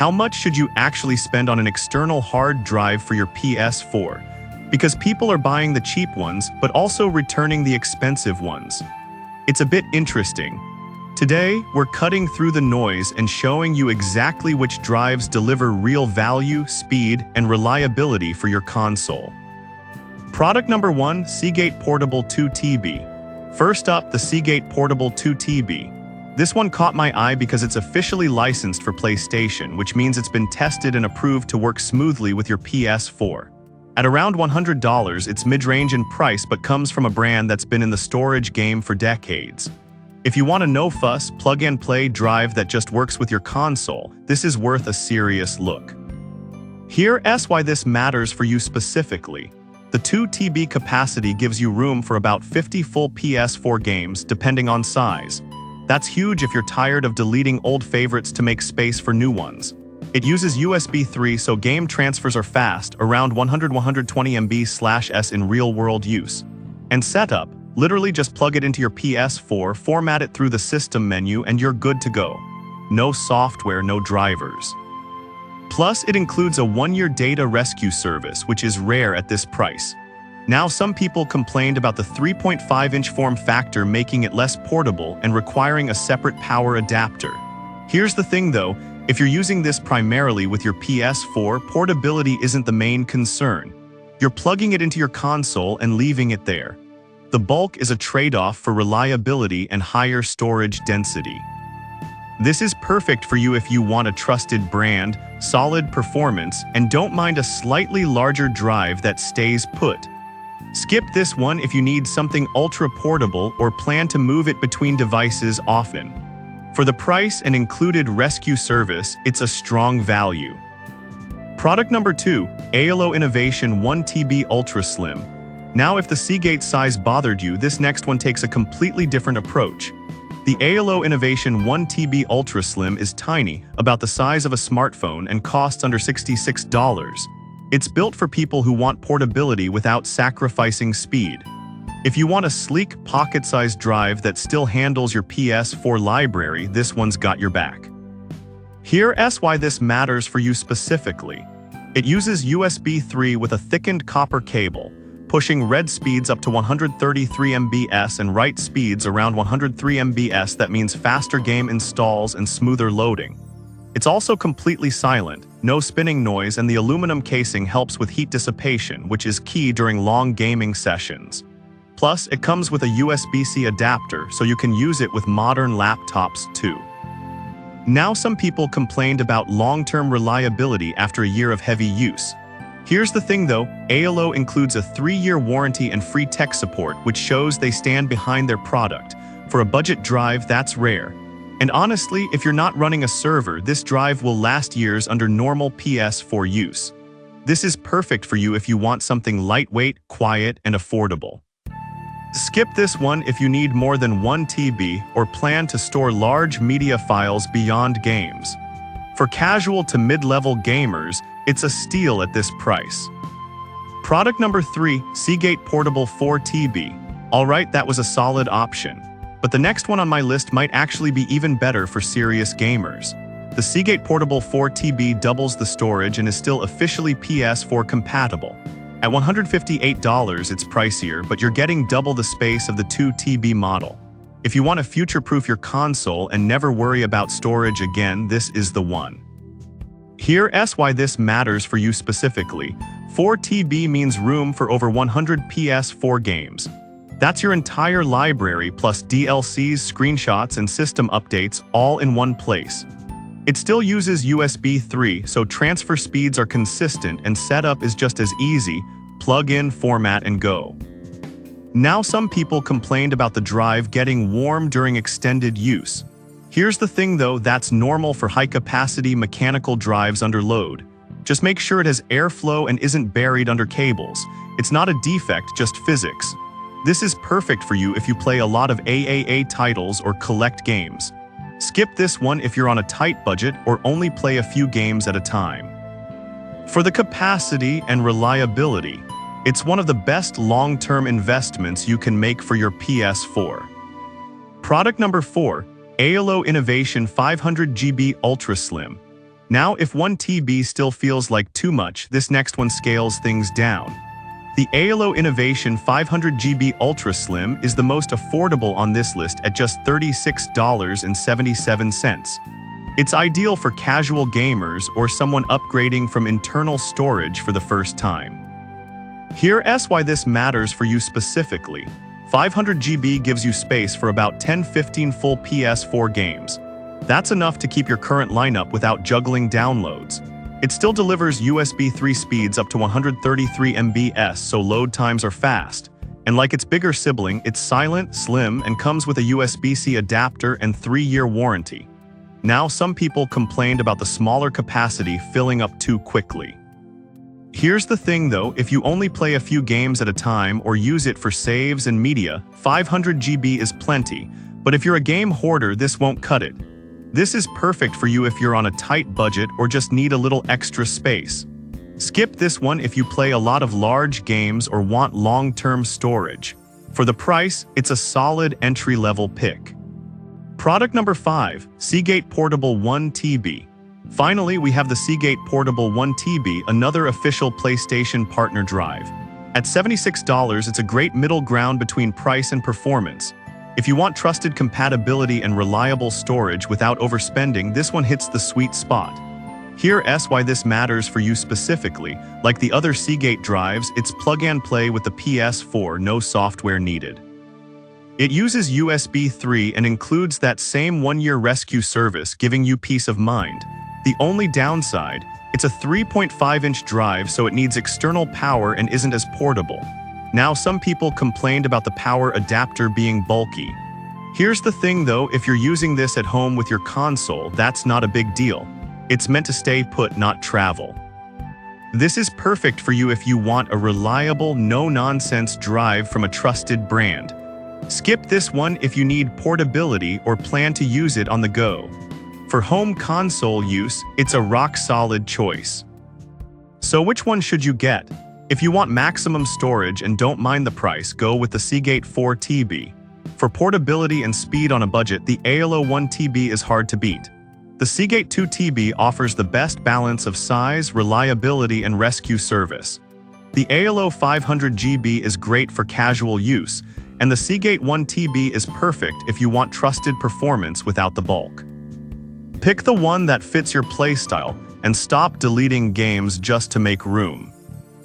How much should you actually spend on an external hard drive for your PS4? Because people are buying the cheap ones, but also returning the expensive ones. It's a bit interesting. Today, we're cutting through the noise and showing you exactly which drives deliver real value, speed, and reliability for your console. Product number 1, Seagate Portable 2TB. First up, the Seagate Portable 2TB. This one caught my eye because it's officially licensed for PlayStation, which means it's been tested and approved to work smoothly with your PS4. At around $100, it's mid-range in price but comes from a brand that's been in the storage game for decades. If you want a no-fuss, plug-and-play drive that just works with your console, this is worth a serious look. Here's why this matters for you specifically. The 2TB capacity gives you room for about 50 full PS4 games, depending on size. That's huge if you're tired of deleting old favorites to make space for new ones. It uses USB 3, so game transfers are fast, around 100-120 MB/s in real-world use. And setup, literally just plug it into your PS4, format it through the system menu, and you're good to go. No software, no drivers. Plus, it includes a 1-year data rescue service, which is rare at this price. Now, some people complained about the 3.5-inch form factor making it less portable and requiring a separate power adapter. Here's the thing though, if you're using this primarily with your PS4, portability isn't the main concern. You're plugging it into your console and leaving it there. The bulk is a trade-off for reliability and higher storage density. This is perfect for you if you want a trusted brand, solid performance, and don't mind a slightly larger drive that stays put. Skip this one if you need something ultra-portable or plan to move it between devices often. For the price and included rescue service, it's a strong value. Product number 2, ALO Innovation 1TB Ultra Slim. Now, if the Seagate size bothered you, this next one takes a completely different approach. The ALO Innovation 1TB Ultra Slim is tiny, about the size of a smartphone, and costs under $66. It's built for people who want portability without sacrificing speed. If you want a sleek, pocket-sized drive that still handles your PS4 library, this one's got your back. Here's why this matters for you specifically. It uses USB 3 with a thickened copper cable, pushing read speeds up to 133 MB/s and write speeds around 103 MB/s. That means faster game installs and smoother loading. It's also completely silent, no spinning noise, and the aluminum casing helps with heat dissipation, which is key during long gaming sessions. Plus, it comes with a USB-C adapter, so you can use it with modern laptops too. Now, some people complained about long-term reliability after a year of heavy use. Here's the thing though, ALO includes a 3-year warranty and free tech support, which shows they stand behind their product. For a budget drive, that's rare. And honestly, if you're not running a server, this drive will last years under normal PS4 use. This is perfect for you if you want something lightweight, quiet, and affordable. Skip this one if you need more than 1 TB or plan to store large media files beyond games. For casual to mid-level gamers, it's a steal at this price. Product number 3, Seagate Portable 4TB. Alright, that was a solid option. But the next one on my list might actually be even better for serious gamers. The Seagate Portable 4TB doubles the storage and is still officially PS4 compatible. At $158, it's pricier, but you're getting double the space of the 2TB model. If you want to future-proof your console and never worry about storage again, this is the one. Here's why this matters for you specifically. 4TB means room for over 100 PS4 games. That's your entire library plus DLCs, screenshots, and system updates all in one place. It still uses USB 3, so transfer speeds are consistent and setup is just as easy. Plug in, format, and go. Now, some people complained about the drive getting warm during extended use. Here's the thing though, that's normal for high-capacity mechanical drives under load. Just make sure it has airflow and isn't buried under cables. It's not a defect, just physics. This is perfect for you if you play a lot of AAA titles or collect games. Skip this one if you're on a tight budget or only play a few games at a time. For the capacity and reliability, it's one of the best long-term investments you can make for your PS4. Product number 4, ALO Innovation 500GB Ultra Slim. Now, if 1 TB still feels like too much, this next one scales things down. The ALO Innovation 500GB Ultra Slim is the most affordable on this list at just $36.77. It's ideal for casual gamers or someone upgrading from internal storage for the first time. Here's why this matters for you specifically. 500GB gives you space for about 10-15 full PS4 games. That's enough to keep your current lineup without juggling downloads. It still delivers USB 3 speeds up to 133 MB/s, so load times are fast. And like its bigger sibling, it's silent, slim, and comes with a USB-C adapter and 3-year warranty. Now, some people complained about the smaller capacity filling up too quickly. Here's the thing though, if you only play a few games at a time or use it for saves and media, 500GB is plenty, but if you're a game hoarder, this won't cut it. This is perfect for you if you're on a tight budget or just need a little extra space. Skip this one if you play a lot of large games or want long-term storage. For the price, it's a solid entry-level pick. Product number 5, Seagate Portable 1 TB. Finally, we have the Seagate Portable 1 TB, another official PlayStation partner drive. At $76, it's a great middle ground between price and performance. If you want trusted compatibility and reliable storage without overspending, this one hits the sweet spot. Here's why this matters for you specifically. Like the other Seagate drives, it's plug and play with the PS4, no software needed. It uses USB 3 and includes that same 1-year rescue service, giving you peace of mind. The only downside, it's a 3.5-inch drive, so it needs external power and isn't as portable. Now, some people complained about the power adapter being bulky. Here's the thing though, if you're using this at home with your console, that's not a big deal. It's meant to stay put, not travel. This is perfect for you if you want a reliable, no-nonsense drive from a trusted brand. Skip this one if you need portability or plan to use it on the go. For home console use, it's a rock-solid choice. So which one should you get? If you want maximum storage and don't mind the price, go with the Seagate 4 TB. For portability and speed on a budget, the ALO 1 TB is hard to beat. The Seagate 2 TB offers the best balance of size, reliability, and rescue service. The ALO 500GB is great for casual use, and the Seagate 1 TB is perfect if you want trusted performance without the bulk. Pick the one that fits your playstyle and stop deleting games just to make room.